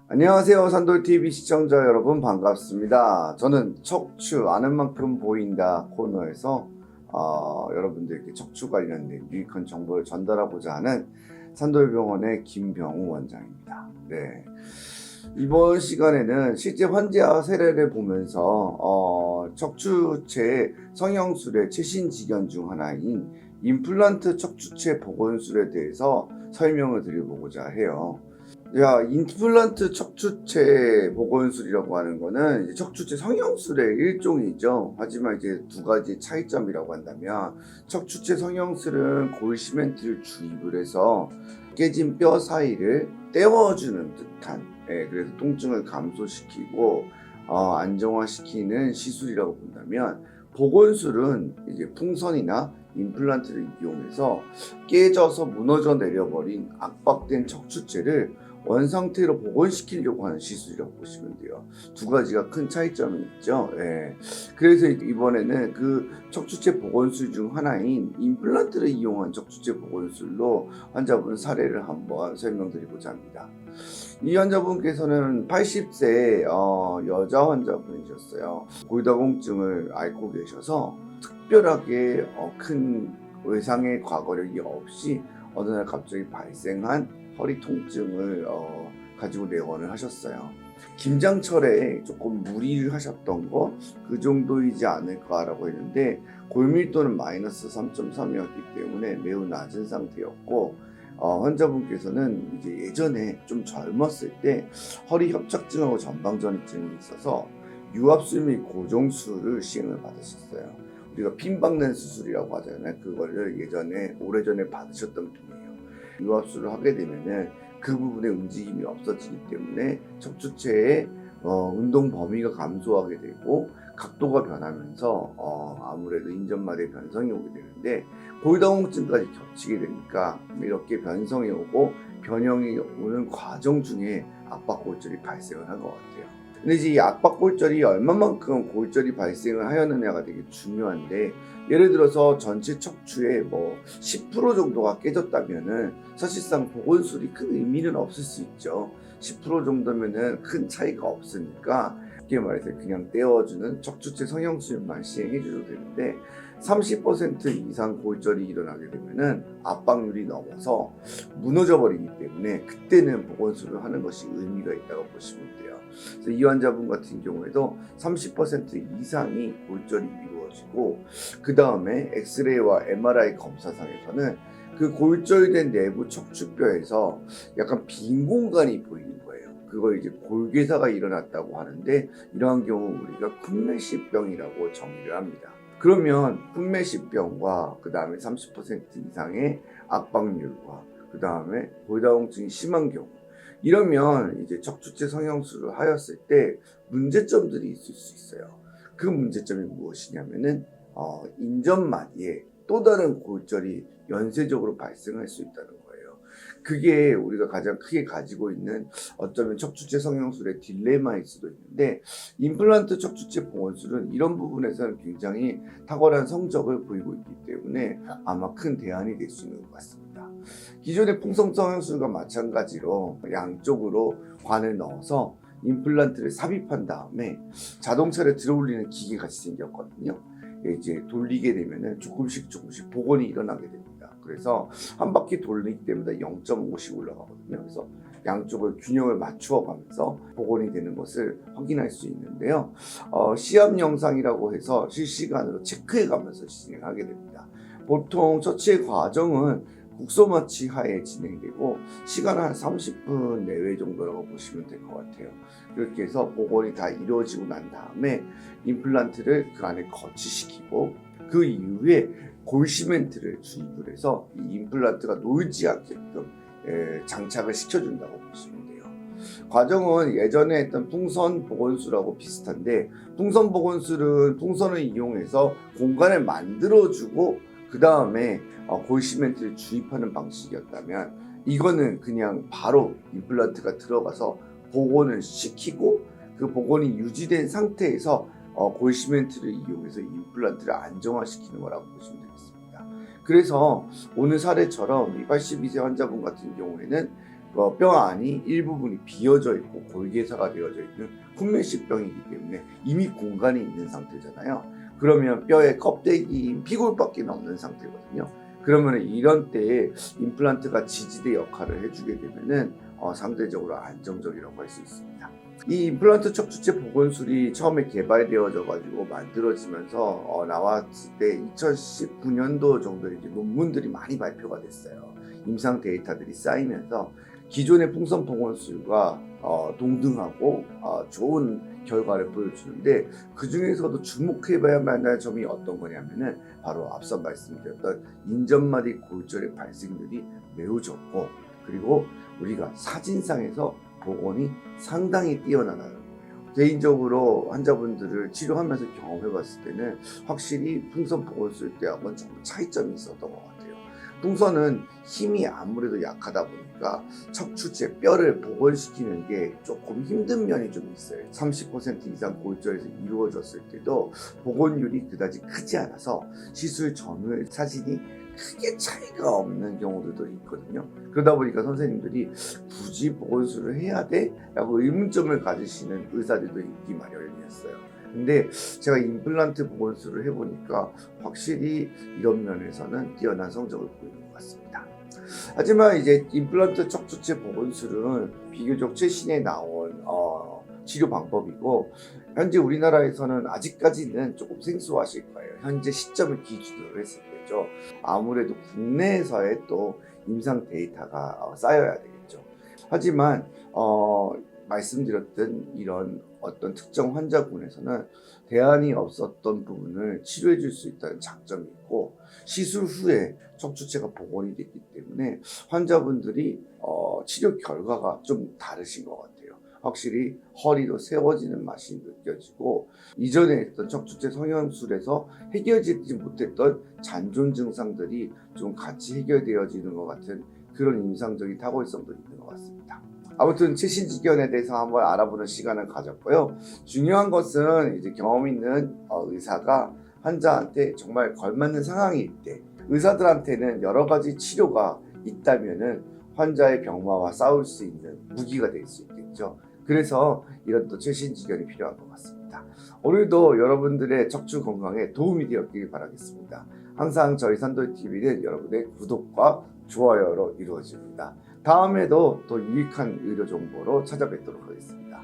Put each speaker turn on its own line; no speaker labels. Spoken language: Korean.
안녕하세요. 산돌TV 시청자 여러분 반갑습니다. 저는 척추 아는 만큼 보인다 코너에서 여러분들께 척추 관련된 유익한 정보를 전달하고자 하는 산돌병원의 김병우 원장입니다. 네. 이번 시간에는 실제 환자 사례를 보면서 척추체 성형술의 최신 지견 중 하나인 임플란트 척추체 복원술에 대해서 설명을 드려보고자 해요. 임플란트 척추체 복원술이라고 하는 거는 이제 척추체 성형술의 일종이죠. 하지만 이제 두 가지 차이점이라고 한다면, 척추체 성형술은 골시멘트를 주입을 해서 깨진 뼈 사이를 떼어주는 듯한, 그래서 통증을 감소시키고 안정화시키는 시술이라고 본다면, 복원술은 이제 풍선이나 임플란트를 이용해서 깨져서 무너져 내려버린 압박된 척추체를 원상태로 복원시키려고 하는 시술이라고 보시면 돼요. 두 가지가 큰 차이점이 있죠. 그래서 이번에는 그 척추체 복원술 중 하나인 임플란트를 이용한 척추체 복원술로 환자분 사례를 한번 설명드리고자 합니다. 이 환자분께서는 80세 여자 환자분이셨어요. 골다공증을 앓고 계셔서 특별하게 큰 외상의 과거력이 없이 어느 날 갑자기 발생한 허리 통증을 가지고 내원을 하셨어요. 김장철에 조금 무리를 하셨던 거 그 정도이지 않을까라고 했는데, 골밀도는 마이너스 3.3이었기 때문에 매우 낮은 상태였고, 환자분께서는 이제 예전에 좀 젊었을 때 허리 협착증하고 전방전이증이 있어서 유압술 및 고정술을 시행을 받으셨어요. 우리가 핀 박는 수술이라고 하잖아요. 그거를 예전에 오래전에 받으셨던 분이에요. 유압술을 하게 되면은 그 부분에 움직임이 없어지기 때문에 척추체의 운동 범위가 감소하게 되고 각도가 변하면서 아무래도 인전마디에 변성이 오게 되는데, 골다공증까지 겹치게 되니까 이렇게 변성이 오고 변형이 오는 과정 중에 압박골절이 발생을 한 것 같아요. 근데 이제 이 압박골절이 얼마만큼 골절이 발생을 하였느냐가 되게 중요한데, 예를 들어서 전체 척추의 10% 정도가 깨졌다면은 사실상 복원술이 큰 의미는 없을 수 있죠. 10% 정도면은 큰 차이가 없으니까 쉽게 말해서 그냥 떼어주는 척추체 성형술만 시행해 주셔도 되는데, 30% 이상 골절이 일어나게 되면은 압박률이 넘어서 무너져 버리기 때문에 그때는 복원술을 하는 것이 의미가 있다고 보시면 돼요. 그래서 이 환자분 같은 경우에도 30% 이상이 골절이 이루어지고, 그 다음에 엑스레이와 MRI 검사상에서는 그 골절된 내부 척추뼈에서 약간 빈 공간이 보이는 거예요. 그걸 이제 골괴사가 일어났다고 하는데, 이러한 경우 우리가 쿤메시병이라고 정의를 합니다. 그러면 쿤메시병과 그 다음에 30% 이상의 압박률과 그 다음에 골다공증이 심한 경우, 이러면 이제 척추체 성형술을 하였을 때 문제점들이 있을 수 있어요. 그 문제점이 무엇이냐면은 인전마디에 또 다른 골절이 연쇄적으로 발생할 수 있다는 거예요. 그게 우리가 가장 크게 가지고 있는 어쩌면 척추체 성형술의 딜레마일 수도 있는데, 임플란트 척추체 복원술은 이런 부분에서는 굉장히 탁월한 성적을 보이고 있기 때문에 아마 큰 대안이 될 수 있는 것 같습니다. 기존의 풍선 성형술과 마찬가지로 양쪽으로 관을 넣어서 임플란트를 삽입한 다음에 자동차를 들어올리는 기계 같이 생겼거든요. 이제 돌리게 되면은 조금씩 복원이 일어나게 됩니다. 그래서 한 바퀴 돌리기 때문에 0.5씩 올라가거든요. 그래서 양쪽을 균형을 맞추어 가면서 복원이 되는 것을 확인할 수 있는데요. 시합 영상이라고 해서 실시간으로 체크해 가면서 진행하게 됩니다. 보통 처치의 과정은 국소마취 하에 진행되고 시간은 한 30분 내외 정도라고 보시면 될 것 같아요. 그렇게 해서 복원이 다 이루어지고 난 다음에 임플란트를 그 안에 거치시키고, 그 이후에 골시멘트를 주입을 해서 이 임플란트가 놓이지 않게끔 장착을 시켜준다고 보시면 돼요. 과정은 예전에 했던 풍선 복원술하고 비슷한데, 풍선 복원술은 풍선을 이용해서 공간을 만들어주고 그 다음에 골시멘트를 주입하는 방식이었다면, 이거는 그냥 바로 임플란트가 들어가서 복원을 시키고 그 복원이 유지된 상태에서 골시멘트를 이용해서 임플란트를 안정화시키는 거라고 보시면 되겠습니다. 그래서 오늘 사례처럼 이 82세 환자분 같은 경우에는 뼈 안이 일부분이 비어져 있고 골개사가 되어져 있는 훈면식병이기 때문에 이미 공간이 있는 상태잖아요. 그러면 뼈의 껍데기인 피골밖에 없는 상태거든요. 그러면 이런 때에 임플란트가 지지대 역할을 해주게 되면은 상대적으로 안정적이라고 할 수 있습니다. 이 임플란트 척추체 보건술이 처음에 개발되어져 가지고 만들어지면서 나왔을 때 2019년도 정도에 이제 논문들이 많이 발표가 됐어요. 임상 데이터들이 쌓이면서 기존의 풍선 보건술과 동등하고 좋은 결과를 보여주는데, 그 중에서도 주목해봐야만 할 점이 어떤 거냐면은 바로 앞서 말씀드렸던 인접마디 골절의 발생률이 매우 적고, 그리고 우리가 사진상에서 복원이 상당히 뛰어나다는 거예요. 개인적으로 환자분들을 치료하면서 경험해봤을 때는 확실히 풍선 복원술 때하고는 조금 차이점이 있었던 것 같아요. 풍선은 힘이 아무래도 약하다 보니까 척추체 뼈를 복원시키는 게 조금 힘든 면이 좀 있어요. 30% 이상 골절에서 이루어졌을 때도 복원율이 그다지 크지 않아서 시술 전후의 사진이 크게 차이가 없는 경우들도 있거든요. 그러다 보니까 선생님들이 굳이 보건술을 해야 돼? 라고 의문점을 가지시는 의사들도 있기 마련이었어요. 근데 제가 임플란트 보건술을 해보니까 확실히 이런 면에서는 뛰어난 성적을 보이는 것 같습니다. 하지만 이제 임플란트 척추체 보건술은 비교적 최신에 나온 치료 방법이고, 현재 우리나라에서는 아직까지는 조금 생소하실 거예요. 현재 시점을 기준으로 했을 때죠. 아무래도 국내에서의 또 임상 데이터가 쌓여야 되겠죠. 하지만 말씀드렸던 이런 어떤 특정 환자군에서는 대안이 없었던 부분을 치료해 줄 수 있다는 장점이 있고, 시술 후에 척추체가 복원이 됐기 때문에 환자분들이 치료 결과가 좀 다르신 것 같아요. 확실히 허리로 세워지는 맛이 느껴지고, 이전에 했던 척추체 성형술에서 해결되지 못했던 잔존 증상들이 좀 같이 해결되어지는 것 같은 그런 임상적인 탁월성도 있는 것 같습니다. 아무튼 최신 지견에 대해서 한번 알아보는 시간을 가졌고요. 중요한 것은 이제 경험 있는 의사가 환자한테 정말 걸맞는 상황일 때, 의사들한테는 여러 가지 치료가 있다면은 환자의 병마와 싸울 수 있는 무기가 될 수 있겠죠. 그래서 이런 또 최신 지견이 필요한 것 같습니다. 오늘도 여러분들의 척추 건강에 도움이 되었길 바라겠습니다. 항상 저희 산돌TV는 여러분의 구독과 좋아요로 이루어집니다. 다음에도 또 유익한 의료 정보로 찾아뵙도록 하겠습니다.